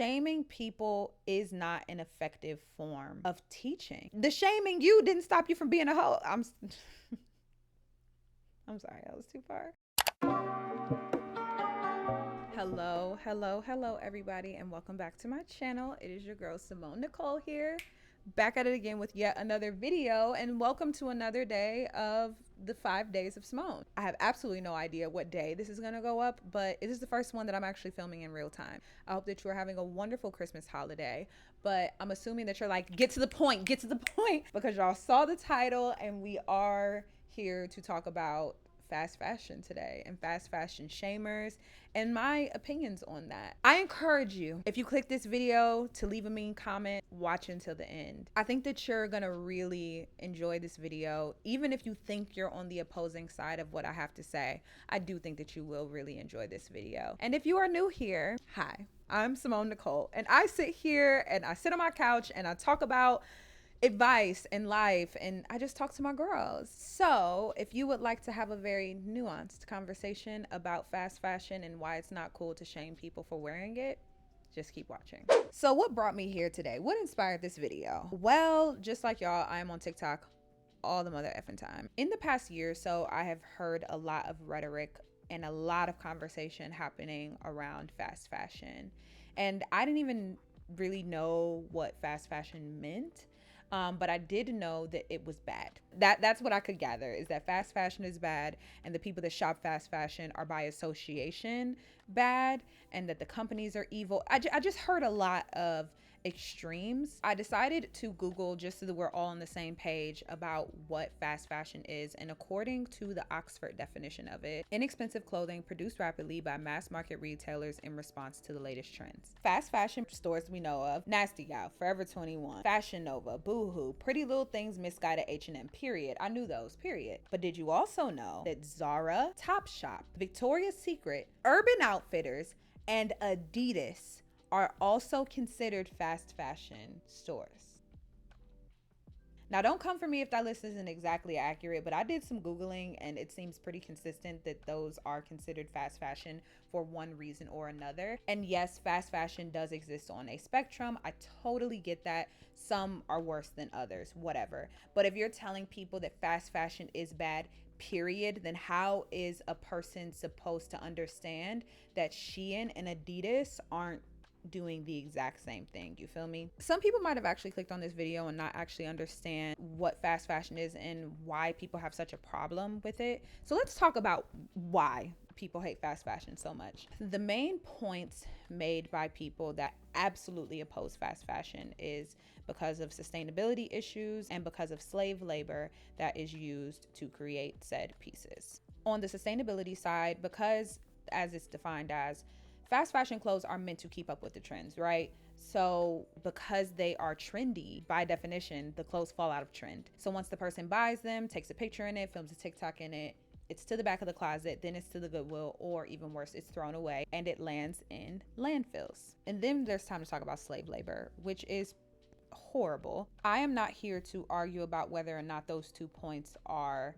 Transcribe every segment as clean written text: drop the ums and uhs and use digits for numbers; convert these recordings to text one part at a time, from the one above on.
Shaming people is not an effective form of teaching. The shaming you didn't stop you from being a hoe. I'm sorry, that was too far. Hello, everybody, and welcome back to my channel. It is your girl, Simone Nicole here, back at it again with yet another video, and welcome to another day of the 5 Days of Simone. I have absolutely no idea what day this is gonna go up, but it is the first one that I'm actually filming in real time. I hope that you are having a wonderful Christmas holiday, but I'm assuming that you're like, get to the point, because y'all saw the title, and we are here to talk about fast fashion today and fast fashion shamers and my opinions on that. I encourage you, if you click this video, to leave a mean comment, watch until the end. I think that you're gonna really enjoy this video. Even if you think you're on the opposing side of what I have to say, I do think that you will really enjoy this video. And if you are new here, hi, I'm Simone Nicole, and I sit here and I sit on my couch and I talk about advice and life, and I just talk to my girls. So if you would like to have a very nuanced conversation about fast fashion and why it's not cool to shame people for wearing it, just keep watching. So what brought me here today? What inspired this video? Well, just like y'all, I am on TikTok all the mother effing time. In the past year or so, I have heard a lot of rhetoric and a lot of conversation happening around fast fashion, and I didn't even really know what fast fashion meant. But I did know that it was bad. That's what I could gather, is that fast fashion is bad, and the people that shop fast fashion are by association bad, and that the companies are evil. I just heard a lot of extremes. I decided to Google, just so that we're all on the same page, about what fast fashion is. And according to the Oxford definition of it, inexpensive clothing produced rapidly by mass market retailers in response to the latest trends. Fast fashion stores we know of: Nasty Gal, Forever 21, Fashion Nova, Boohoo, Pretty Little Things, Misguided, H&M, period. I knew those, period. But did you also know that Zara, Topshop, Victoria's Secret, Urban Outfitters, and Adidas are also considered fast fashion stores? Now, don't come for me if that list isn't exactly accurate, but I did some Googling and it seems pretty consistent that those are considered fast fashion for one reason or another. And yes, fast fashion does exist on a spectrum. I totally get that. Some are worse than others, whatever. But if you're telling people that fast fashion is bad, period, then how is a person supposed to understand that Shein and Adidas aren't doing the exact same thing? You feel me? Some people might have actually clicked on this video and not actually understand what fast fashion is and why people have such a problem with it. So let's talk about why people hate fast fashion so much. The main points made by people that absolutely oppose fast fashion is because of sustainability issues and because of slave labor that is used to create said pieces. On the sustainability side, because as it's defined as, fast fashion clothes are meant to keep up with the trends, right? So because they are trendy, by definition, the clothes fall out of trend. So once the person buys them, takes a picture in it, films a TikTok in it, it's to the back of the closet, then it's to the Goodwill, or even worse, it's thrown away and it lands in landfills. And then there's time to talk about slave labor, which is horrible. I am not here to argue about whether or not those 2 points are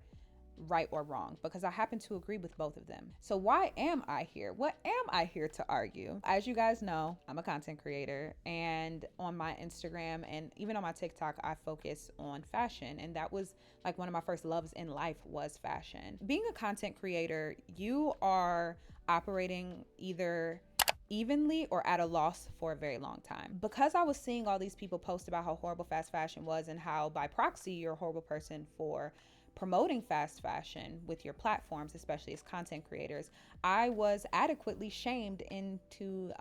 right or wrong, because I happen to agree with both of them. So why am I here? What am I here to argue? As you guys know, I'm a content creator, and on my Instagram and even on my TikTok, I focus on fashion, and that was like one of my first loves in life was fashion. Being a content creator, you are operating either evenly or at a loss for a very long time. Because I was seeing all these people post about how horrible fast fashion was and how by proxy you're a horrible person for promoting fast fashion with your platforms, especially as content creators, I was adequately shamed into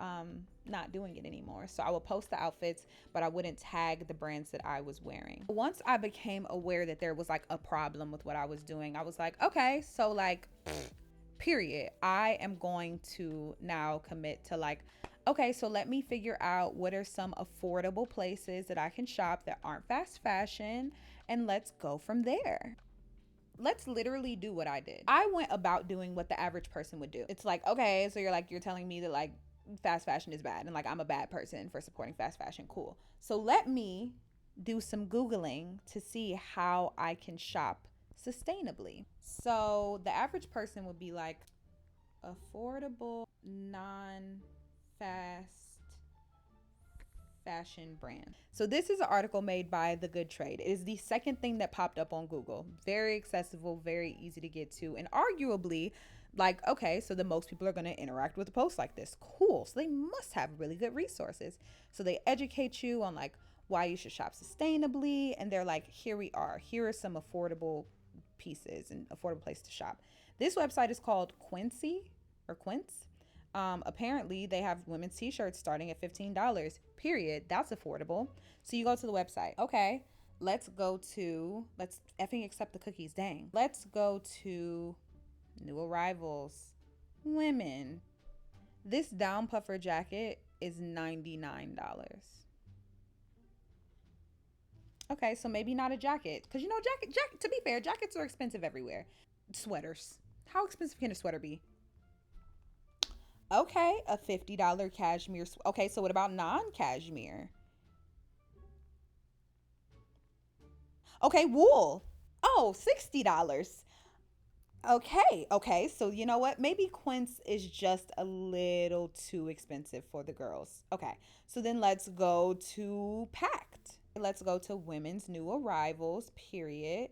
not doing it anymore. So I would post the outfits, but I wouldn't tag the brands that I was wearing. Once I became aware that there was like a problem with what I was doing, I was like, okay, so like, period. I am going to now commit to like, okay, so let me figure out what are some affordable places that I can shop that aren't fast fashion, and let's go from there. Let's literally do what I did. I went about doing what the average person would do. It's like, okay, so you're telling me that like fast fashion is bad and like I'm a bad person for supporting fast fashion. Cool. So let me do some Googling to see how I can shop sustainably. So the average person would be like, affordable, non-fast fashion brand. So this is an article made by The Good Trade. It is the second thing that popped up on Google. Very accessible, very easy to get to, and arguably, like, okay, so the most people are going to interact with a post like this. Cool. So they must have really good resources. So they educate you on like why you should shop sustainably, and they're like, here we are. Here are some affordable pieces and affordable place to shop. This website is called Quincy or Quince. Apparently they have women's t-shirts starting at $15, period. That's affordable. So you go to the website. Okay, let's effing accept the cookies. Dang. Let's go to new arrivals, women. This down puffer jacket is $99. Okay, so maybe not a jacket, because you know, jacket. To be fair, jackets are expensive everywhere. Sweaters. How expensive can a sweater be? Okay, a $50 cashmere. Okay, so what about non-cashmere? Okay, wool. Oh, $60. Okay. So you know what? Maybe Quince is just a little too expensive for the girls. Okay, so then let's go to Pact. Let's go to women's new arrivals, period.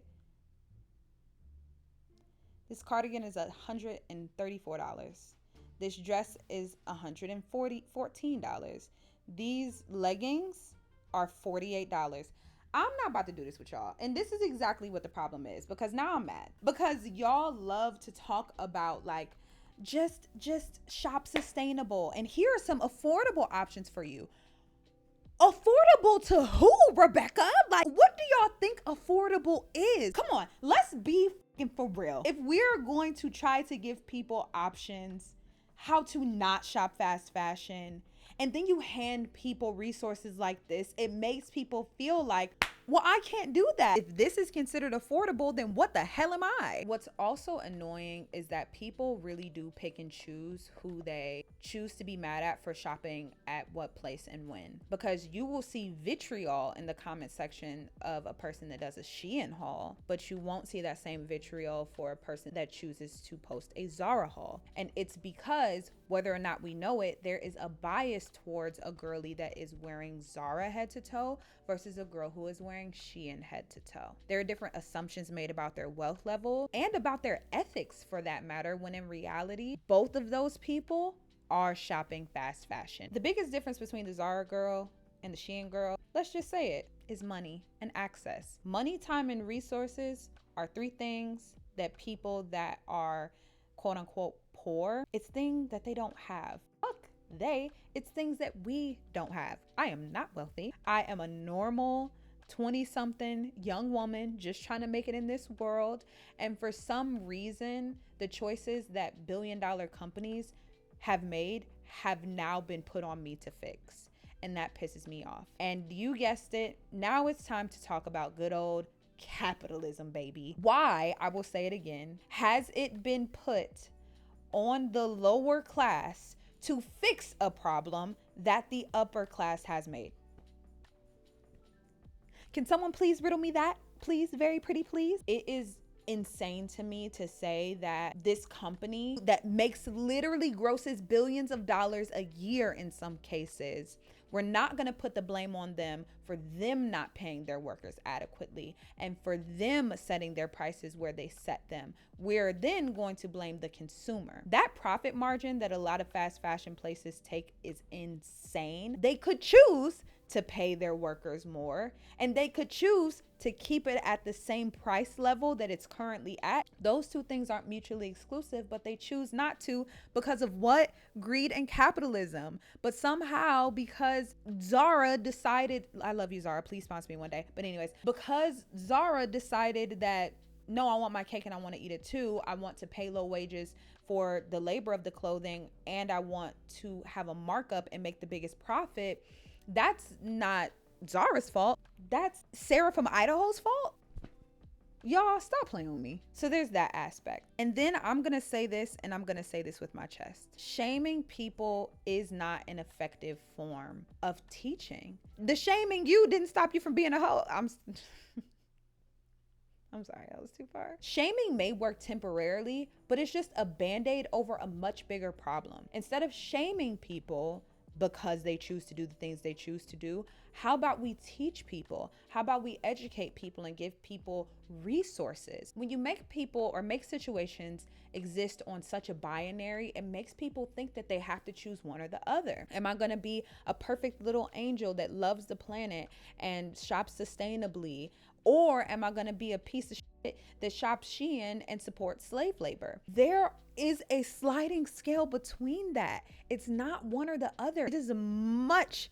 This cardigan is $134. This dress is $114. These leggings are $48. I'm not about to do this with y'all. And this is exactly what the problem is, because now I'm mad. Because y'all love to talk about like just shop sustainable. And here are some affordable options for you. Affordable to who, Rebecca? Like, what do y'all think affordable is? Come on, let's be for real. If we're going to try to give people options how to not shop fast fashion, and then you hand people resources like this, it makes people feel like, well, I can't do that. If this is considered affordable, then what the hell am I? What's also annoying is that people really do pick and choose who they choose to be mad at for shopping at what place and when. Because you will see vitriol in the comment section of a person that does a Shein haul, but you won't see that same vitriol for a person that chooses to post a Zara haul. And it's because, whether or not we know it, there is a bias towards a girly that is wearing Zara head to toe versus a girl who is wearing Shein head to toe. There are different assumptions made about their wealth level and about their ethics, for that matter, when in reality, both of those people are shopping fast fashion. The biggest difference between the Zara girl and the Shein girl, let's just say it, is money and access. Money, time, and resources are three things that people that are quote unquote poor, it's things that they don't have. It's things that we don't have. I am not wealthy. I am a normal 20-something young woman just trying to make it in this world. And for some reason, the choices that billion-dollar companies have made have now been put on me to fix. And that pisses me off. And you guessed it, now it's time to talk about good old capitalism, baby. Why, I will say it again, has it been put on the lower class to fix a problem that the upper class has made? Can someone please riddle me that? Please, very pretty, please. It is insane to me to say that this company that makes literally grosses billions of dollars a year in some cases, we're not going to put the blame on them for them not paying their workers adequately and for them setting their prices where they set them. We're then going to blame the consumer. That profit margin that a lot of fast fashion places take is insane. They could choose to pay their workers more, and they could choose to keep it at the same price level that it's currently at. Those two things aren't mutually exclusive, but they choose not to because of what? Greed and capitalism. But somehow, because Zara decided, I love you, Zara, please sponsor me one day. But anyways, because Zara decided that, no, I want my cake and I want to eat it too. I want to pay low wages for the labor of the clothing, and I want to have a markup and make the biggest profit. That's not Zara's fault. That's Sarah from Idaho's fault. Y'all, stop playing with me. So there's that aspect. And then I'm going to say this, and I'm going to say this with my chest. Shaming people is not an effective form of teaching. The shaming you didn't stop you from being a hoe. I'm sorry, that was too far. Shaming may work temporarily, but it's just a band-aid over a much bigger problem. Instead of shaming people, because they choose to do the things they choose to do. How about we teach people? How about we educate people and give people resources? When you make people or make situations exist on such a binary, it makes people think that they have to choose one or the other. Am I going to be a perfect little angel that loves the planet and shops sustainably? Or am I going to be a piece of shit that shops Shein and supports slave labor? There is a sliding scale between that. It's not one or the other. It is a much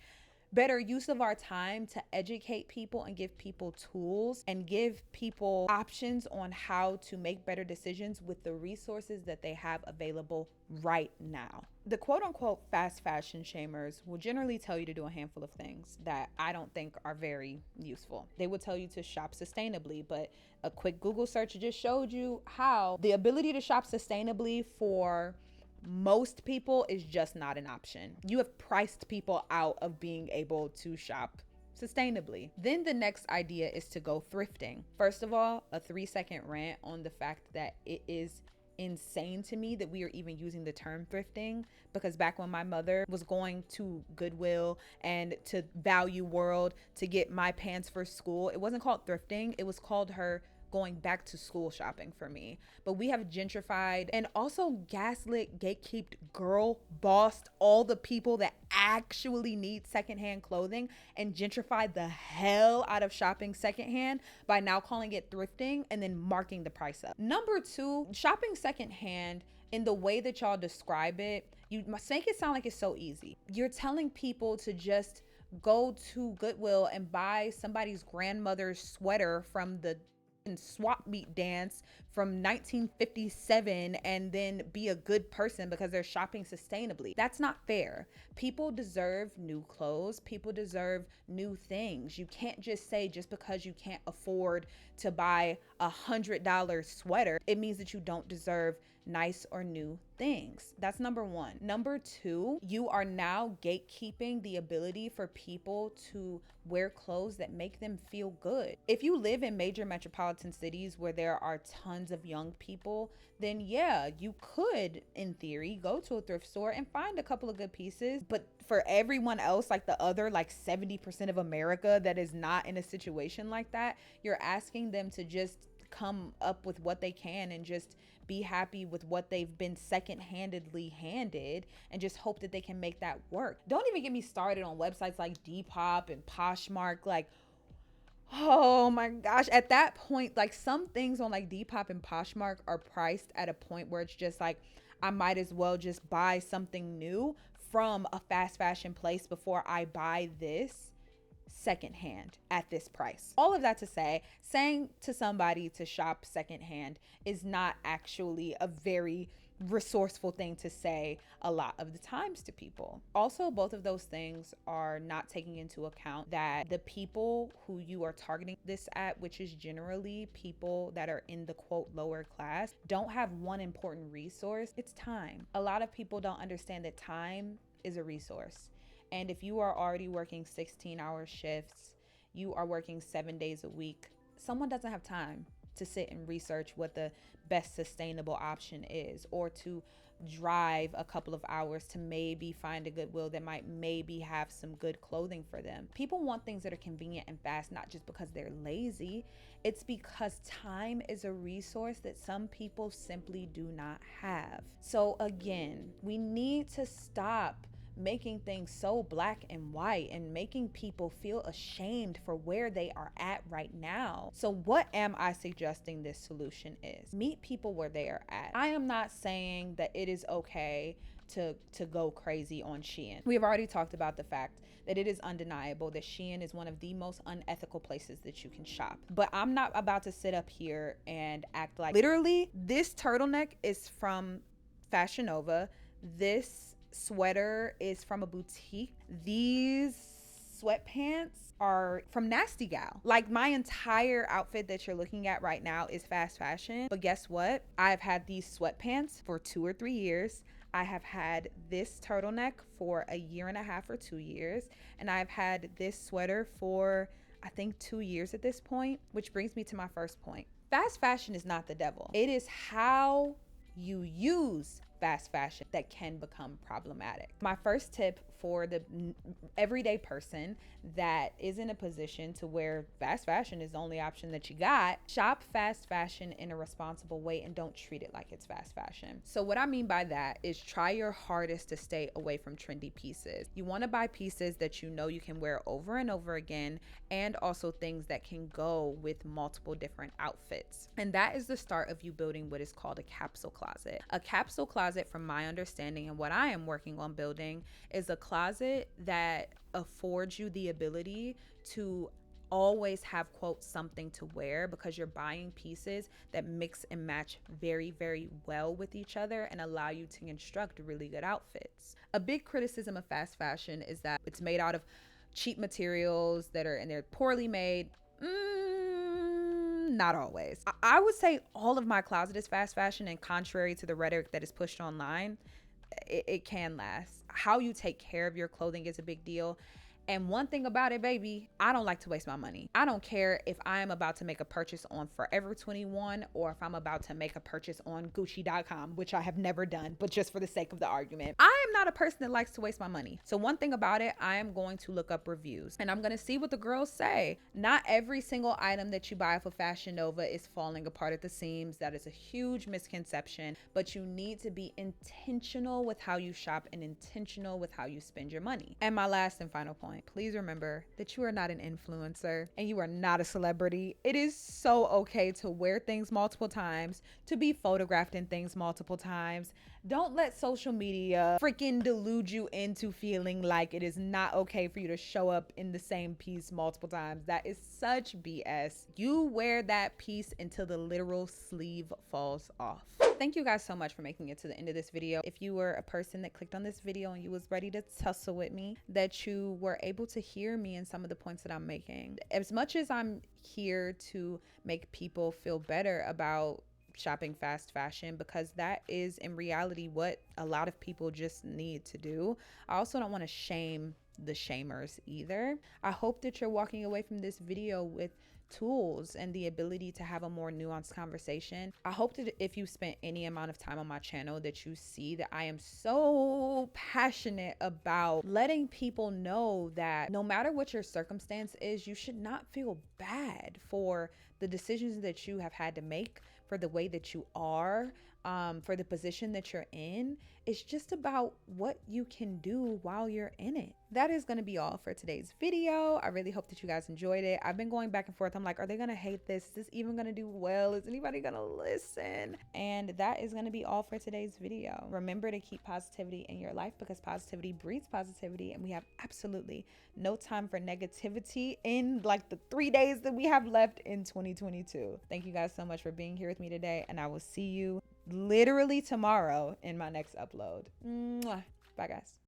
better use of our time to educate people and give people tools and give people options on how to make better decisions with the resources that they have available right now. The quote unquote fast fashion shamers will generally tell you to do a handful of things that I don't think are very useful. They will tell you to shop sustainably, but a quick Google search just showed you how the ability to shop sustainably for most people is just not an option. You have priced people out of being able to shop sustainably. Then the next idea is to go thrifting. First of all, a 3-second rant on the fact that it is insane to me that we are even using the term thrifting, because back when my mother was going to Goodwill and to Value World to get my pants for school, it wasn't called thrifting, it was called her going back to school shopping for me. But we have gentrified and also gaslit, gatekeeped, girl bossed all the people that actually need secondhand clothing and gentrified the hell out of shopping secondhand by now calling it thrifting and then marking the price up. Number two, shopping secondhand in the way that y'all describe it, you must make it sound like it's so easy. You're telling people to just go to Goodwill and buy somebody's grandmother's sweater from the swap meet dance from 1957 and then be a good person because they're shopping sustainably. That's not fair. People deserve new clothes. People deserve new things. You can't just say just because you can't afford to buy $100 sweater, it means that you don't deserve nice or new things. That's number one. Number two, you are now gatekeeping the ability for people to wear clothes that make them feel good. If you live in major metropolitan cities where there are tons of young people, then yeah, you could, in theory, go to a thrift store and find a couple of good pieces. But for everyone else, like the other, like 70% of America that is not in a situation like that, you're asking them to just come up with what they can and just be happy with what they've been second-handedly handed and just hope that they can make that work. Don't even get me started on websites like Depop and Poshmark. Like, oh my gosh, at that point, like some things on like Depop and Poshmark are priced at a point where it's just like, I might as well just buy something new from a fast fashion place before I buy this secondhand at this price. All of that to say, saying to somebody to shop secondhand is not actually a very resourceful thing to say a lot of the times to people. Also, both of those things are not taking into account that the people who you are targeting this at, which is generally people that are in the quote lower class, don't have one important resource. It's time. A lot of people don't understand that time is a resource. And if you are already working 16-hour shifts, you are working 7 days a week, someone doesn't have time to sit and research what the best sustainable option is, or to drive a couple of hours to maybe find a Goodwill that might maybe have some good clothing for them. People want things that are convenient and fast, not just because they're lazy. It's because time is a resource that some people simply do not have. So again, we need to stop making things so black and white and making people feel ashamed for where they are at right now. So what am I suggesting this solution is? Meet people where they are at. I am not saying that it is okay to go crazy on Shein. We have already talked about the fact that it is undeniable that Shein is one of the most unethical places that you can shop. But I'm not about to sit up here and act like, literally, this turtleneck is from Fashion Nova. This sweater is from a boutique. These sweatpants are from Nasty Gal. Like, my entire outfit that you're looking at right now is fast fashion. But guess what? I've had these sweatpants for 2 or 3 years. I have had this turtleneck for 1.5 years or 2 years. And I've had this sweater for, I think, 2 years at this point, which brings me to my first point. Fast fashion is not the devil. It is how you use fast fashion that can become problematic. My first tip for the everyday person that is in a position to where fast fashion is the only option that you got, shop fast fashion in a responsible way and don't treat it like it's fast fashion. So what I mean by that is try your hardest to stay away from trendy pieces. You want to buy pieces that you know you can wear over and over again, and also things that can go with multiple different outfits. And that is the start of you building what is called a capsule closet. A capsule closet, from my understanding and what I am working on building, is a closet that affords you the ability to always have, quote, something to wear, because you're buying pieces that mix and match very, very well with each other and allow you to construct really good outfits. A big criticism of fast fashion is that it's made out of cheap materials that are, and they're poorly made. Not always. I would say all of my closet is fast fashion, and contrary to the rhetoric that is pushed online, it can last. How you take care of your clothing is a big deal. And one thing about it, baby, I don't like to waste my money. I don't care if I am about to make a purchase on Forever 21 or if I'm about to make a purchase on Gucci.com, which I have never done, but just for the sake of the argument. I am not a person that likes to waste my money. So one thing about it, I am going to look up reviews and I'm going to see what the girls say. Not every single item that you buy off of Fashion Nova is falling apart at the seams. That is a huge misconception, but you need to be intentional with how you shop and intentional with how you spend your money. And my last and final point, please remember that you are not an influencer and you are not a celebrity. It is so okay to wear things multiple times, to be photographed in things multiple times. Don't let social media freaking delude you into feeling like it is not okay for you to show up in the same piece multiple times. That is such BS. You wear that piece until the literal sleeve falls off. Thank you guys so much for making it to the end of this video. If you were a person that clicked on this video and you was ready to tussle with me, that you were able to hear me and some of the points that I'm making. As much as I'm here to make people feel better about shopping fast fashion, because that is in reality what a lot of people just need to do, I also don't want to shame the shamers either. I hope that you're walking away from this video with tools and the ability to have a more nuanced conversation. I hope that if you spent any amount of time on my channel, that you see that I am so passionate about letting people know that no matter what your circumstance is, you should not feel bad for the decisions that you have had to make, for the way that you are, for the position that you're in. It's just about what you can do while you're in it. That is going to be all for today's video. I really hope that you guys enjoyed it. I've been going back and forth. I'm like, are they going to hate this? Is this even going to do well? Is anybody going to listen? And that is going to be all for today's video. Remember to keep positivity in your life, because positivity breeds positivity, and we have absolutely no time for negativity in like the 3 days that we have left in 2022. Thank you guys so much for being here with me today, and I will see you literally tomorrow in my next upload. Mwah. Bye guys.